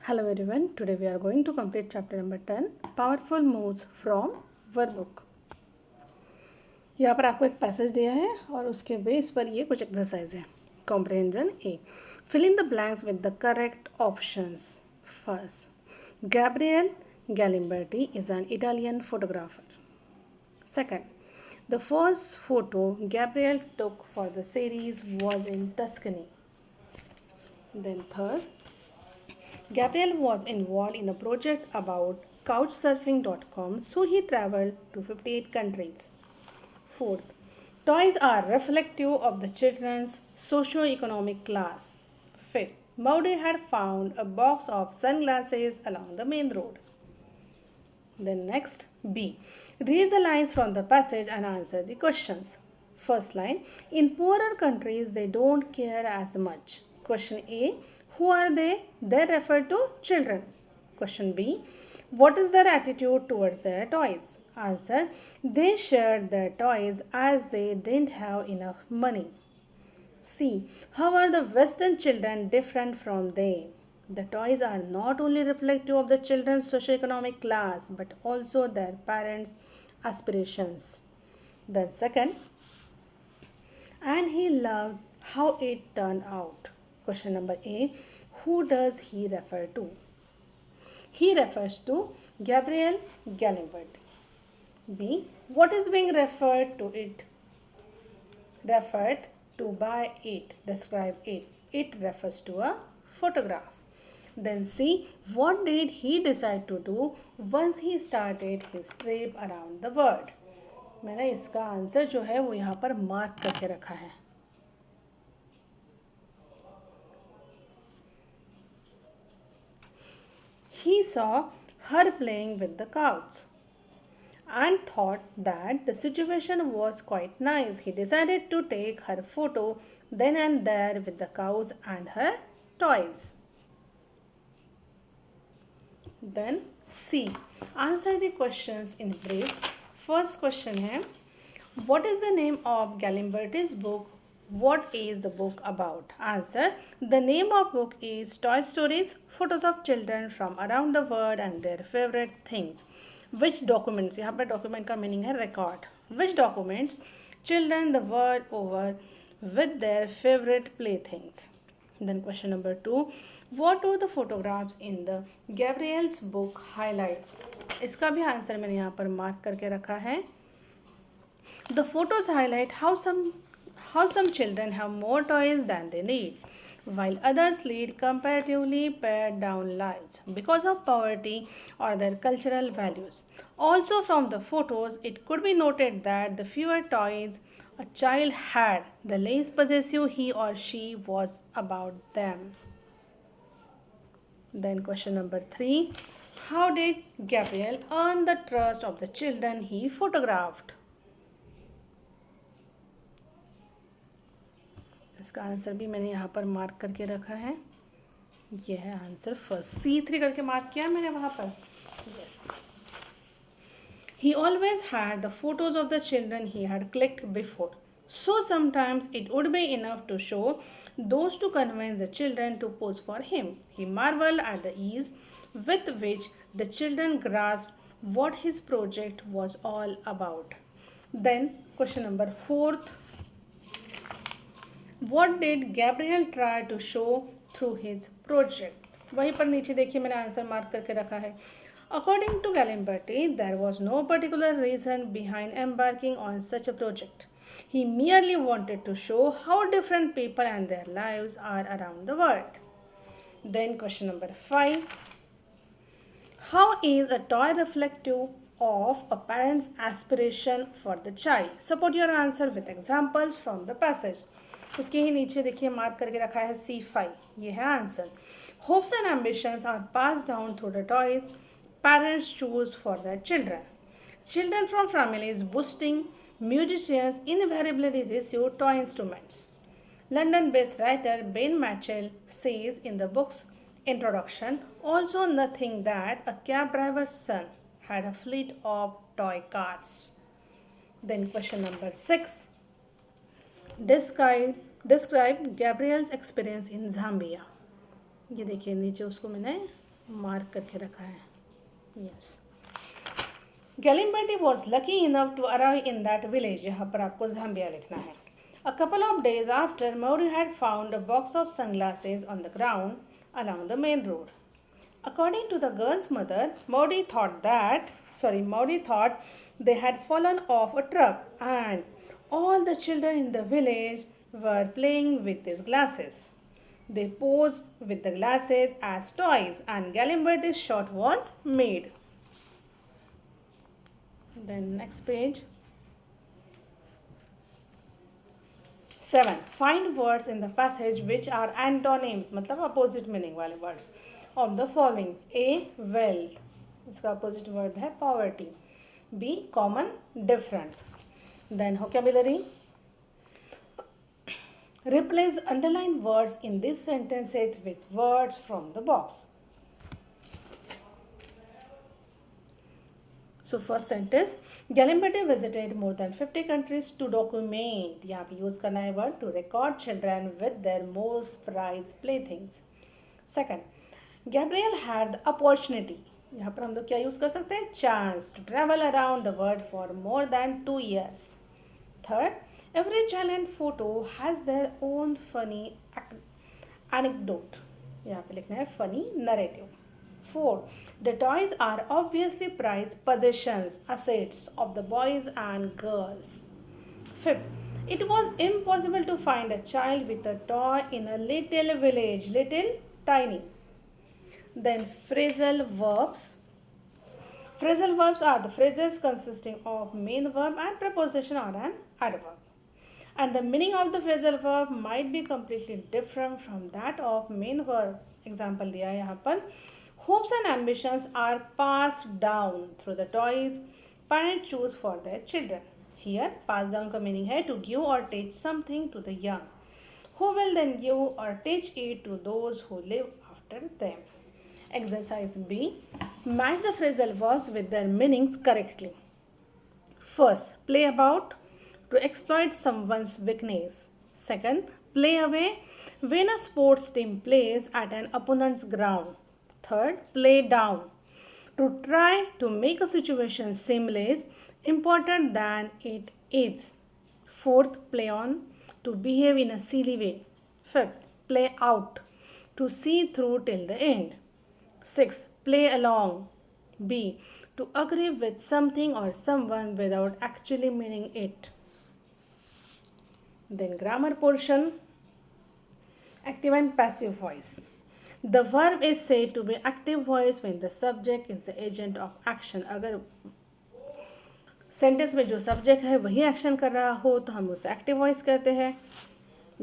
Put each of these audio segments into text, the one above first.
Hello everyone, today we are going to complete chapter number 10 Powerful Moves from Workbook. यहाँ पर आपको एक passage दिया है और उसके बेस पर ये कुछ एक्सरसाइज है. Comprehension A. Fill in the blanks with the correct options. First, Gabriele Galimberti is an Italian photographer. Second, the first photo Gabriele took for the series was in Tuscany. Then third, Gabriel was involved in a project about couchsurfing.com, so he traveled to 58 countries. Fourth, toys are reflective of the children's socio-economic class. Fifth, Maude had found a box of sunglasses along the main road. Then next, B. Read the lines from the passage and answer the questions. First line, in poorer countries they don't care as much. Question A, who are they? They refer to children. Question B, what is their attitude towards their toys? Answer, they shared their toys as they didn't have enough money. C. How are the Western children different from them? The toys are not only reflective of the children's socioeconomic class but also their parents' aspirations. Then, second, and he loved how it turned out. Question number A. Who does he refer to? He refers to Gabriele Galimberti. B. What is being referred to it? Referred to by it. Describe it. It refers to a photograph. Then C. What did he decide to do once he started his trip around the world? मैंने इसका answer जो है वो यहाँ पर mark करके रखा है. He saw her playing with the cows and thought that the situation was quite nice. He decided to take her photo then and there with the cows and her toys. Then C. Answer the questions in brief. First question है, what is the name of Galimberti's book? What is the book about? Answer, the name of book is Toy Stories, Photos of Children from Around the World and Their Favorite Things. Which documents, यहाँ पर document का meaning है record. Which documents children the world over with their favorite playthings? Then question number 2, what do the photographs in the Gabrielle's book highlight? इसका भी answer मैंने यहाँ पर mark करके रखा है. The photos highlight how some children have more toys than they need, while others lead comparatively pared down lives because of poverty or their cultural values. Also from the photos, it could be noted that the fewer toys a child had, the less possessive he or she was about them. Then question number 3, how did Gabriel earn the trust of the children he photographed? इसका answer भी मैंने यहाँ पर mark करके रखा है. ये है आंसर फर्स्ट. C3 करके मार्क किया मैंने वहाँ पर. Yes. He always had the photos of the children he had clicked before. So sometimes it would be enough to show those to convince the children to pose for him. He marveled at the ease with which the children grasped what his project was all about. Then question number 4. What did Gabriel try to show through his project? वहीं पर नीचे देखिए मैंने answer mark करके रखा है. According to Galimberti, there was no particular reason behind embarking on such a project. He merely wanted to show how different people and their lives are around the world. Then question number 5. How is a toy reflective of a parent's aspiration for the child? Support your answer with examples from the passage. उसके ही नीचे देखिए mark करके रखा है C5. ये है answer. Hopes and ambitions are passed down through the toys parents choose for their children. Children from families boosting musicians invariably receive toy instruments. London-based writer Ben Matchell says in the book's introduction, also nothing that a cab driver's son had a fleet of toy cars. Then question number 6. Describe Gabriel's experience in Zambia. ये देखिए नीचे उसको मैंने mark करके रखा है. Yes. Galimberti was lucky enough to arrive in that village. यहाँ पर आपको Zambia लिखना है. A couple of days after, Maury had found a box of sunglasses on the ground along the main road. According to the girl's mother, Maury thought they had fallen off a truck and all the children in the village were playing with these glasses. They posed with the glasses as toys and Galimberti's shot was made. Then next page. 7. Find words in the passage which are antonyms, मतलब opposite meaning वाले words of the following. A. Wealth, इसका opposite word है poverty. B. Common, different. Then vocabulary. Replace underlined words in this sentence with words from the box. So first sentence, Galimberti visited more than 50 countries to document. यहाँ पे use करना है word to record children with their most prized playthings. Second, Gabriel had the opportunity. यहाँ पर हम लोग क्या use कर सकते हैं? Chance to travel around the world for more than 2 years. Third, every child and photo has their own funny anecdote. यहाँ पे लिखना है funny narrative. 4. The toys are obviously prized possessions, assets of the boys and girls. 5. It was impossible to find a child with a toy in a little village, little, tiny. Then phrasal verbs. Phrasal verbs are the phrases consisting of main verb and preposition or an adverb. And the meaning of the phrasal verb might be completely different from that of main verb. Example दिया है यहाँ पर. Hopes and ambitions are passed down through the toys parents choose for their children. Here, pass down का meaning है to give or teach something to the young, who will then give or teach it to those who live after them. Exercise B. Match the phrasal verbs with their meanings correctly. First, play about to exploit someone's weakness. Second, play away when a sports team plays at an opponent's ground. Third, play down to try to make a situation seem less important than it is. Fourth, play on to behave in a silly way. Fifth, play out to see through till the end. Sixth, play along. B. To agree with something or someone without actually meaning it. Then grammar portion. Active and passive voice. The verb is said to be active voice when the subject is the agent of action. अगर sentence में जो subject है वही action कर रहा हो तो हम उसे एक्टिव वॉइस कहते हैं.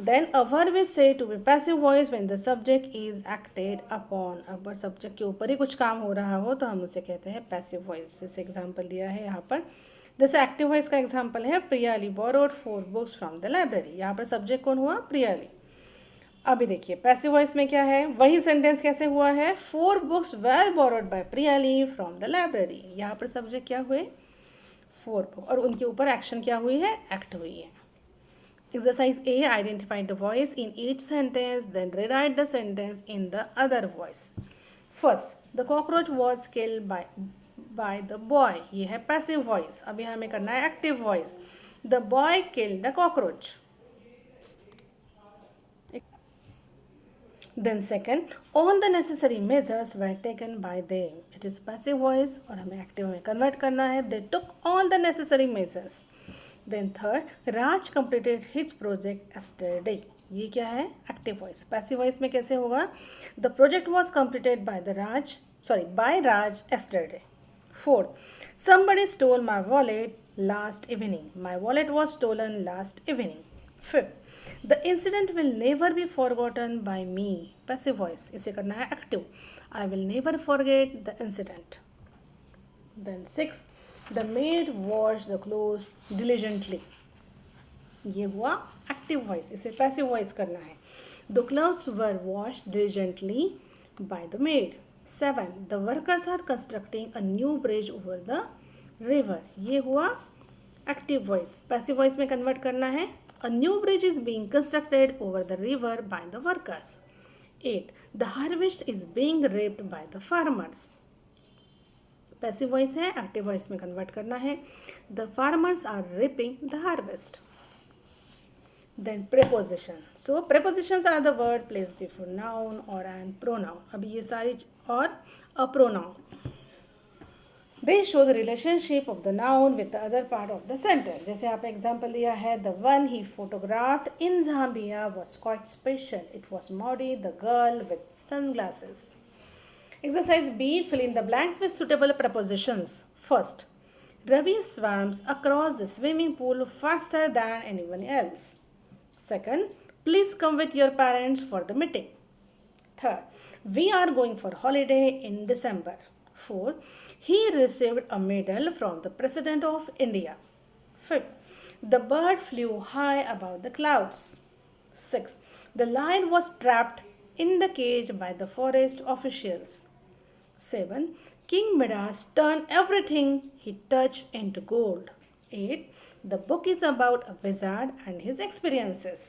Then a verb is said to be passive voice when the subject is acted upon. अगर सब्जेक्ट के ऊपर ही कुछ काम हो रहा हो तो हम उसे कहते हैं पैसिव वॉइस. जैसे एग्जाम्पल दिया है यहाँ पर. जैसे एक्टिव वॉइस का एग्जाम्पल है Priyali borrowed 4 books from the library. यहाँ पर सब्जेक्ट कौन हुआ? प्रियाली. अभी देखिए पैसिव वॉइस में क्या है, वही सेंटेंस कैसे हुआ है, 4 books were borrowed by Priyali from the library. यहाँ पर सब्जेक्ट क्या हुए? 4 बुक और उनके ऊपर एक्शन क्या हुई है? एक्ट हुई है. Exercise A. Identify the voice in each sentence then rewrite the sentence in the other voice. First, the cockroach was killed by the boy. ये है पैसिव वॉइस. अभी हमें करना है active voice. The boy killed the cockroach. Then second, all the necessary measures were taken by them. It is passive voice और हमें active में convert करना है. They took all the necessary measures. Then third, Raj completed his project yesterday. ये क्या है? Active voice. Passive voice में कैसे होगा? The project was completed by Raj yesterday. Fourth, somebody stole my wallet last evening. My wallet was stolen last evening. Fifth, the incident will never be forgotten by me. Passive voice. इसे करना है active. I will never forget the incident. Then 6. The maid washed the clothes diligently. ये हुआ active voice. इसे passive voice करना है. The clothes were washed diligently by the maid. 7. The workers are constructing a new bridge over the river. ये हुआ active voice. Passive voice में convert करना है. A new bridge is being constructed over the river by the workers. 8. The harvest is being reaped by the farmers. Passive voice है, active voice में convert करना है. The farmers are reaping the harvest. Then preposition. So prepositions are the word place before noun और and pronoun. अभी ये सारी और a pronoun. They show the relationship of the noun with the other part of the sentence. जैसे आपने example दिया है, the one he photographed in Zambia was quite special. It was muddy the girl with sunglasses. Exercise B. Fill in the blanks with suitable prepositions. First, Ravi swims across the swimming pool faster than anyone else. Second, please come with your parents for the meeting. Third, we are going for holiday in December. Fourth, he received a medal from the President of India. Fifth, the bird flew high above the clouds. Sixth, the lion was trapped in the cage by the forest officials. 7. King Midas turned everything he touched into gold. 8. The book is about a wizard and his experiences.